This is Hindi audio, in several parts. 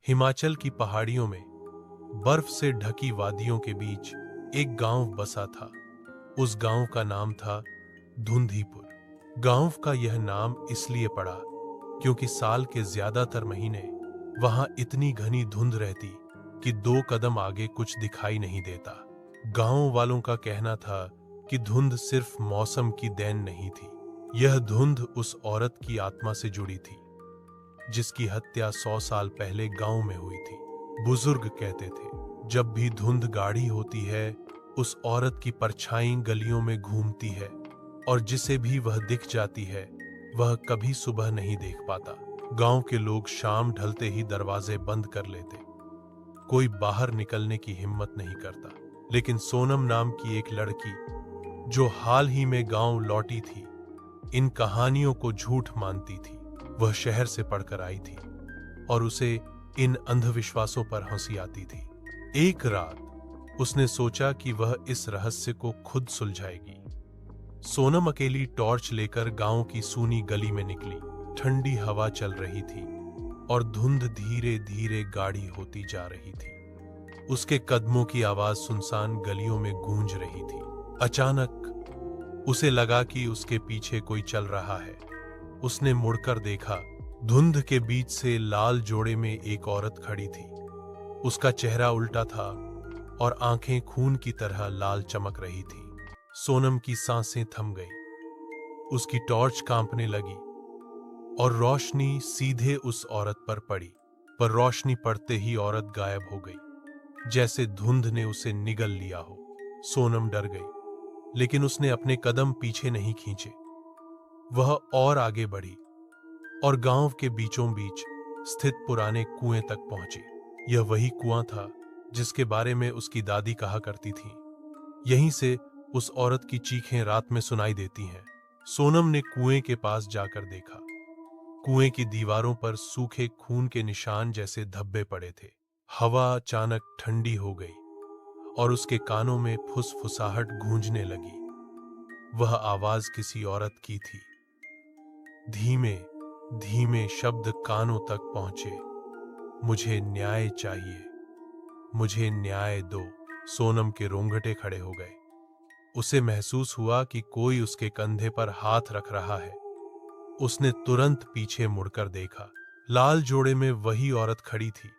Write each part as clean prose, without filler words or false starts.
हिमाचल की पहाड़ियों में बर्फ से ढकी वादियों के बीच एक गांव बसा था। उस गांव का नाम था धुंधीपुर। गांव का यह नाम इसलिए पड़ा क्योंकि साल के ज्यादातर महीने वहां इतनी घनी धुंध रहती कि 2 कदम आगे कुछ दिखाई नहीं देता। गांव वालों का कहना था कि धुंध सिर्फ मौसम की देन नहीं थी, यह धुंध उस औरत की आत्मा से जुड़ी थी जिसकी हत्या 100 साल पहले गांव में हुई थी। बुजुर्ग कहते थे, जब भी धुंध गाढ़ी होती है उस औरत की परछाई गलियों में घूमती है और जिसे भी वह दिख जाती है वह कभी सुबह नहीं देख पाता। गांव के लोग शाम ढलते ही दरवाजे बंद कर लेते, कोई बाहर निकलने की हिम्मत नहीं करता। लेकिन सोनम नाम की एक लड़की जो हाल ही में गांव लौटी थी इन कहानियों को झूठ मानती थी। वह शहर से पढ़कर आई थी और उसे इन अंधविश्वासों पर हंसी आती थी। एक रात उसने सोचा कि वह इस रहस्य को खुद सुलझाएगी। सोनम अकेली टॉर्च लेकर गांव की सूनी गली में निकली। ठंडी हवा चल रही थी और धुंध धीरे धीरे गाढ़ी होती जा रही थी। उसके कदमों की आवाज सुनसान गलियों में गूंज रही थी। अचानक उसे लगा कि उसके पीछे कोई चल रहा है। उसने मुड़कर देखा, धुंध के बीच से लाल जोड़े में एक औरत खड़ी थी। उसका चेहरा उल्टा था और आंखें खून की तरह लाल चमक रही थी। सोनम की सांसें थम गई, उसकी टॉर्च कांपने लगी और रोशनी सीधे उस औरत पर पड़ी। पर रोशनी पड़ते ही औरत गायब हो गई, जैसे धुंध ने उसे निगल लिया हो। सोनम डर गई, लेकिन उसने अपने कदम पीछे नहीं खींचे। वह और आगे बढ़ी और गांव के बीचों बीच स्थित पुराने कुएं तक पहुंची। यह वही कुआं था जिसके बारे में उसकी दादी कहा करती थी, यहीं से उस औरत की चीखें रात में सुनाई देती हैं। सोनम ने कुएं के पास जाकर देखा। कुएं की दीवारों पर सूखे खून के निशान जैसे धब्बे पड़े थे। हवा अचानक ठंडी हो गई और उसके कानों में फुसफुसाहट गूंजने लगी। वह आवाज किसी औरत की थी। धीमे धीमे शब्द कानों तक पहुंचे, मुझे न्याय चाहिए, मुझे न्याय दो। सोनम के रोंगटे खड़े हो गए। उसे महसूस हुआ कि कोई उसके कंधे पर हाथ रख रहा है। उसने तुरंत पीछे मुड़कर देखा। लाल जोड़े में वही औरत खड़ी थी।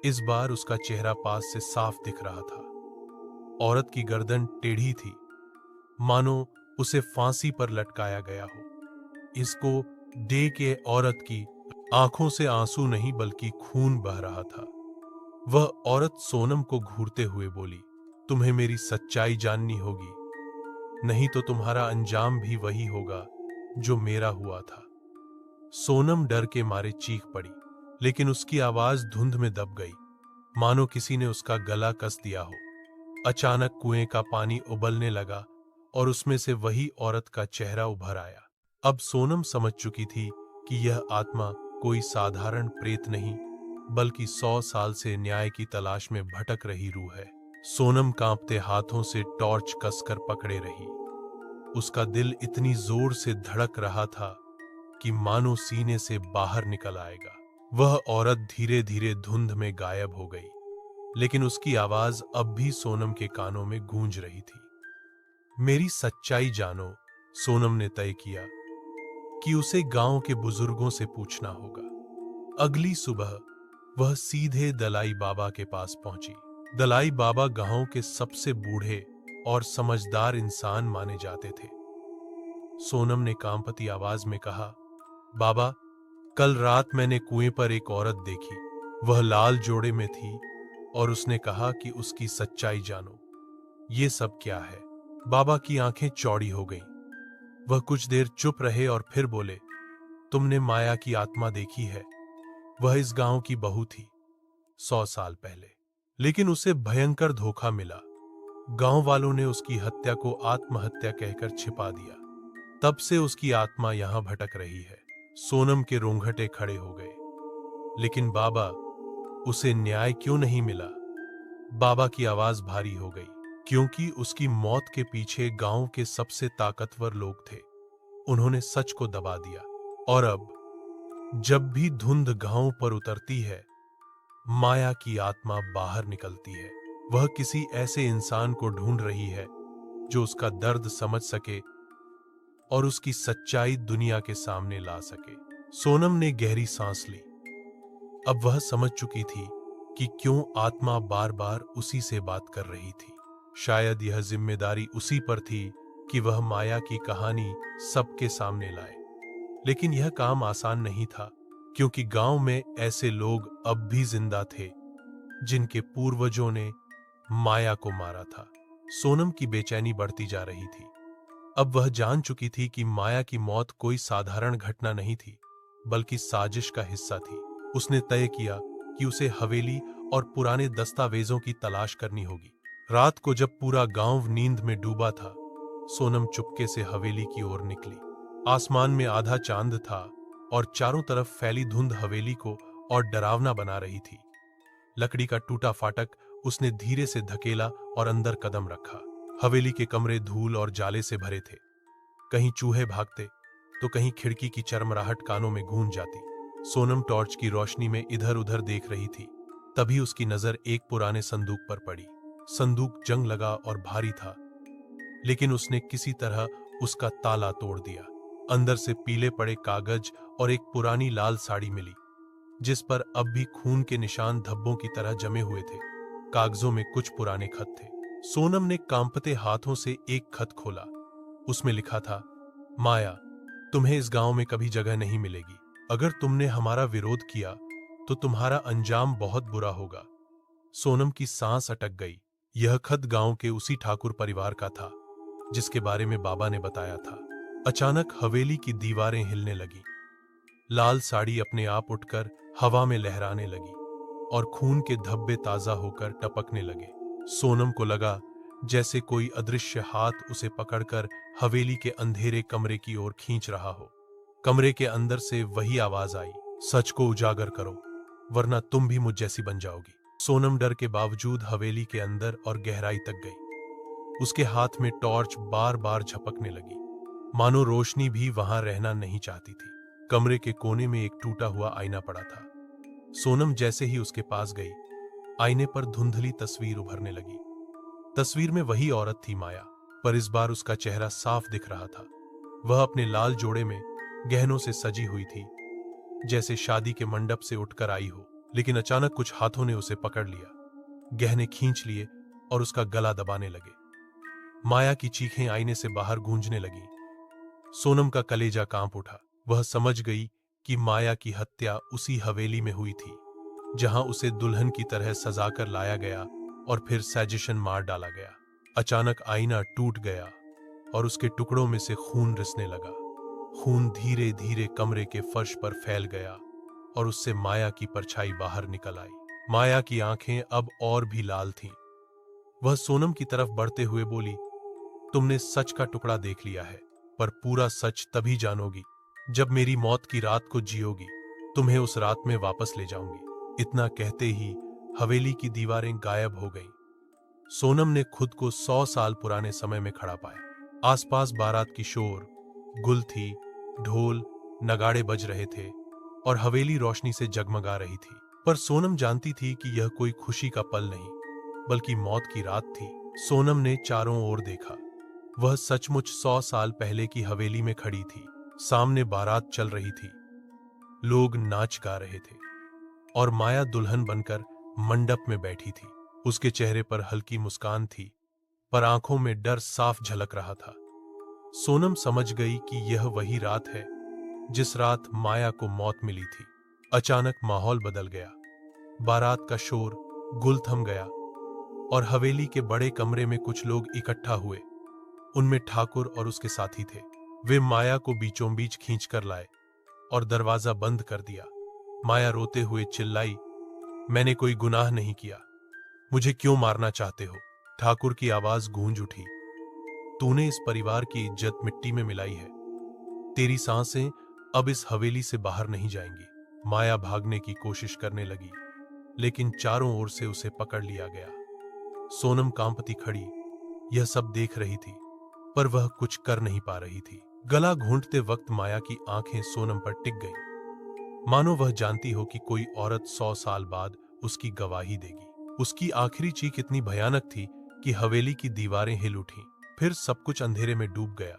इस बार उसका चेहरा पास से साफ दिख रहा था। औरत की गर्दन टेढ़ी थी, मानो उसे फांसी पर लटकाया गया हो। इसको देख के औरत की आंखों से आंसू नहीं बल्कि खून बह रहा था। वह औरत सोनम को घूरते हुए बोली, तुम्हें मेरी सच्चाई जाननी होगी, नहीं तो तुम्हारा अंजाम भी वही होगा जो मेरा हुआ था। सोनम डर के मारे चीख पड़ी, लेकिन उसकी आवाज धुंध में दब गई, मानो किसी ने उसका गला कस दिया हो। अचानक कुएं का पानी उबलने लगा और उसमें से वही औरत का चेहरा उभर आया। अब सोनम समझ चुकी थी कि यह आत्मा कोई साधारण प्रेत नहीं, बल्कि 100 साल से न्याय की तलाश में भटक रही रूह है। सोनम कांपते हाथों से टॉर्च कसकर पकड़े रही। उसका दिल इतनी जोर से धड़क रहा था कि मानो सीने से बाहर निकल आएगा। वह औरत धीरे धीरे धुंध में गायब हो गई, लेकिन उसकी आवाज अब भी सोनम के कानों में गूंज रही थी। मेरी सच्चाई जानो, सोनम ने तय किया कि उसे गांव के बुजुर्गों से पूछना होगा। अगली सुबह वह सीधे दलाई बाबा के पास पहुंची। दलाई बाबा गांव के सबसे बूढ़े और समझदार इंसान माने जाते थे। सोनम ने कांपती आवाज में कहा, बाबा, कल रात मैंने कुएं पर एक औरत देखी। वह लाल जोड़े में थी और उसने कहा कि उसकी सच्चाई जानो। ये सब क्या है? बाबा की आंखें चौड़ी हो गईं। वह कुछ देर चुप रहे और फिर बोले, तुमने माया की आत्मा देखी है? वह इस गांव की बहू थी 100 साल पहले, लेकिन उसे भयंकर धोखा मिला। गांव वालों ने उसकी हत्या को आत्महत्या कहकर छिपा दिया। तब से उसकी आत्मा यहां भटक रही है। सोनम के रोंगटे खड़े हो गए। लेकिन बाबा, उसे न्याय क्यों नहीं मिला? बाबा की आवाज भारी हो गई, क्योंकि उसकी मौत के पीछे गांव के सबसे ताकतवर लोग थे। उन्होंने सच को दबा दिया। और अब जब भी धुंध गांव पर उतरती है माया की आत्मा बाहर निकलती है। वह किसी ऐसे इंसान को ढूंढ रही है जो उसका दर्द समझ सके और उसकी सच्चाई दुनिया के सामने ला सके। सोनम ने गहरी सांस ली। अब वह समझ चुकी थी कि क्यों आत्मा बार बार उसी से बात कर रही थी। शायद यह जिम्मेदारी उसी पर थी कि वह माया की कहानी सबके सामने लाए। लेकिन यह काम आसान नहीं था, क्योंकि गांव में ऐसे लोग अब भी जिंदा थे जिनके पूर्वजों ने माया को मारा था। सोनम की बेचैनी बढ़ती जा रही थी। अब वह जान चुकी थी कि माया की मौत कोई साधारण घटना नहीं थी, बल्कि साजिश का हिस्सा थी। उसने तय किया कि उसे हवेली और पुराने दस्तावेजों की तलाश करनी होगी। रात को जब पूरा गांव नींद में डूबा था, सोनम चुपके से हवेली की ओर निकली। आसमान में आधा चांद था और चारों तरफ फैली धुंध हवेली को और डरावना बना रही थी। लकड़ी का टूटा फाटक उसने धीरे से धकेला और अंदर कदम रखा। हवेली के कमरे धूल और जाले से भरे थे। कहीं चूहे भागते तो कहीं खिड़की की चरमराहट कानों में गूंज जाती। सोनम टॉर्च की रोशनी में इधर उधर देख रही थी। तभी उसकी नजर एक पुराने संदूक पर पड़ी। संदूक जंग लगा और भारी था, लेकिन उसने किसी तरह उसका ताला तोड़ दिया। अंदर से पीले पड़े कागज और एक पुरानी लाल साड़ी मिली, जिस पर अब भी खून के निशान धब्बों की तरह जमे हुए थे। कागजों में कुछ पुराने खत थे। सोनम ने कांपते हाथों से एक खत खोला। उसमें लिखा था, माया, तुम्हें इस गांव में कभी जगह नहीं मिलेगी। अगर तुमने हमारा विरोध किया तो तुम्हारा अंजाम बहुत बुरा होगा। सोनम की सांस अटक गई। यह खत गांव के उसी ठाकुर परिवार का था जिसके बारे में बाबा ने बताया था। अचानक हवेली की दीवारें हिलने लगी। लाल साड़ी अपने आप उठकर हवा में लहराने लगी और खून के धब्बे ताजा होकर टपकने लगे। सोनम को लगा जैसे कोई अदृश्य हाथ उसे पकड़कर हवेली के अंधेरे कमरे की ओर खींच रहा हो। कमरे के अंदर से वही आवाज आई, सच को उजागर करो, वरना तुम भी मुझ जैसी बन जाओगी। सोनम डर के बावजूद हवेली के अंदर और गहराई तक गई। उसके हाथ में टॉर्च बार बार झपकने लगी, मानो रोशनी भी वहां रहना नहीं चाहती थी। कमरे के कोने में एक टूटा हुआ आईना पड़ा था। सोनम जैसे ही उसके पास गई, आईने पर धुंधली तस्वीर उभरने लगी। तस्वीर में वही औरत थी, माया, पर इस बार उसका चेहरा साफ दिख रहा था। वह अपने लाल जोड़े में गहनों से सजी हुई थी, जैसे शादी के मंडप से उठकर आई हो। लेकिन अचानक कुछ हाथों ने उसे पकड़ लिया, गहने खींच लिए और उसका गला दबाने लगे। माया की चीखें आईने से बाहर गूंजने लगी। सोनम का कलेजा कांप उठा। वह समझ गई कि माया की हत्या उसी हवेली में हुई थी जहां उसे दुल्हन की तरह सजाकर लाया गया और फिर सैजिशन मार डाला गया। अचानक आईना टूट गया और उसके टुकड़ों में से खून रिसने लगा। खून धीरे धीरे कमरे के फर्श पर फैल गया और उससे माया की परछाई बाहर निकल आई। माया की आंखें अब और भी लाल थीं। वह सोनम की तरफ बढ़ते हुए बोली, तुमने सच का टुकड़ा देख लिया है, पर पूरा सच तभी जानोगी जब मेरी मौत की रात को जियोगी। तुम्हें उस रात में वापस ले जाऊंगी। इतना कहते ही हवेली की दीवारें गायब हो गईं। सोनम ने खुद को 100 साल पुराने समय में खड़ा पाया। आसपास बारात की शोर, गुल थी, ढोल नगाड़े बज रहे थे और हवेली रोशनी से जगमगा रही थी। पर सोनम जानती थी कि यह कोई खुशी का पल नहीं, बल्कि मौत की रात थी। सोनम ने चारों ओर देखा। वह सचमुच 100 साल पहले की हवेली में खड़ी थी। सामने बारात चल रही थी, लोग नाच गा रहे थे और माया दुल्हन बनकर मंडप में बैठी थी। उसके चेहरे पर हल्की मुस्कान थी, पर आंखों में डर साफ झलक रहा था। सोनम समझ गई कि यह वही रात है जिस रात माया को मौत मिली थी। अचानक माहौल बदल गया। बारात का शोर, गुल थम गया और हवेली के बड़े कमरे में कुछ लोग इकट्ठा हुए। उनमें ठाकुर और उसके साथी थे। वे माया को बीचों बीच खींच कर लाए और दरवाजा बंद कर दिया। माया रोते हुए चिल्लाई, मैंने कोई गुनाह नहीं किया, मुझे क्यों मारना चाहते हो? ठाकुर की आवाज गूंज उठी, तूने इस परिवार की इज्जत मिट्टी में मिलाई है। तेरी सांसें अब इस हवेली से बाहर नहीं जाएंगी। माया भागने की कोशिश करने लगी, लेकिन चारों ओर से उसे पकड़ लिया गया। सोनम कांपती खड़ी यह सब देख रही थी, पर वह कुछ कर नहीं पा रही थी। गला घूंटते वक्त माया की आंखें सोनम पर टिक गईं, मानो वह जानती हो कि कोई औरत 100 साल बाद उसकी गवाही देगी। उसकी आखिरी चीख इतनी भयानक थी कि हवेली की दीवारें हिल उठीं। फिर सब कुछ अंधेरे में डूब गया।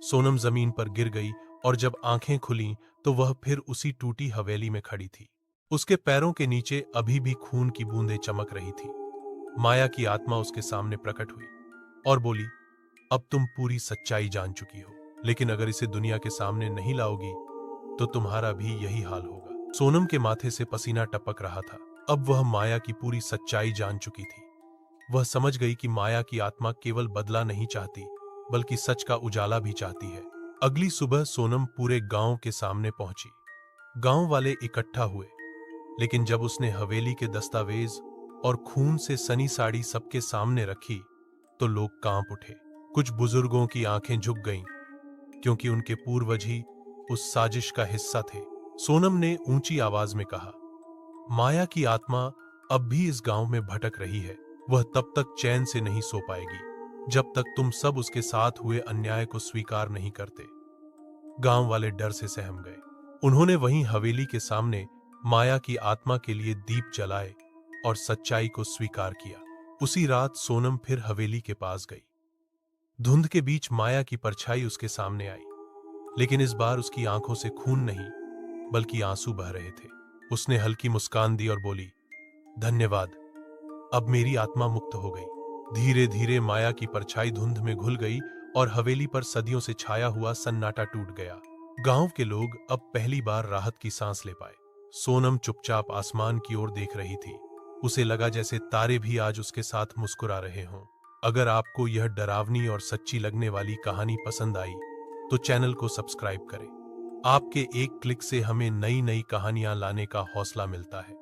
सोनम जमीन पर गिर गई और जब आंखें खुलीं तो वह फिर उसी टूटी हवेली में खड़ी थी। उसके पैरों के नीचे अभी भी खून की बूंदें चमक रही थी। माया की आत्मा उसके सामने प्रकट हुई और बोली, अब तुम पूरी सच्चाई जान चुकी हो, लेकिन अगर इसे दुनिया के सामने नहीं लाओगी तो तुम्हारा भी यही हाल होगा। सोनम के माथे से पसीना टपक रहा था। अब वह माया की पूरी सच्चाई जान चुकी थी। वह समझ गई कि माया की आत्मा केवल बदला नहीं चाहती, बल्कि सच का उजाला भी चाहती है। अगली सुबह सोनम पूरे गांव के सामने पहुंची। गांव वाले इकट्ठा हुए, लेकिन जब उसने हवेली के दस्तावेज और खून से सनी साड़ी सबके सामने रखी तो लोग कांप उठे। कुछ बुजुर्गों की आंखें झुक गईं, क्योंकि उनके पूर्वज ही उस साजिश का हिस्सा थे। सोनम ने ऊंची आवाज में कहा, माया की आत्मा अब भी इस गांव में भटक रही है। वह तब तक चैन से नहीं सो पाएगी जब तक तुम सब उसके साथ हुए अन्याय को स्वीकार नहीं करते। गांव वाले डर से सहम गए। उन्होंने वहीं हवेली के सामने माया की आत्मा के लिए दीप जलाए और सच्चाई को स्वीकार किया। उसी रात सोनम फिर हवेली के पास गई। धुंध के बीच माया की परछाई उसके सामने आई, लेकिन इस बार उसकी आंखों से खून नहीं बल्कि आंसू बह रहे थे। उसने हल्की मुस्कान दी और बोली, धन्यवाद, अब मेरी आत्मा मुक्त हो गई। धीरे धीरे माया की परछाई धुंध में घुल गई और हवेली पर सदियों से छाया हुआ सन्नाटा टूट गया। गांव के लोग अब पहली बार राहत की सांस ले पाए। सोनम चुपचाप आसमान की ओर देख रही थी। उसे लगा जैसे तारे भी आज उसके साथ मुस्कुरा रहे हों। अगर आपको यह डरावनी और सच्ची लगने वाली कहानी पसंद आई तो चैनल को सब्सक्राइब करें। आपके एक क्लिक से हमें नई नई कहानियां लाने का हौसला मिलता है।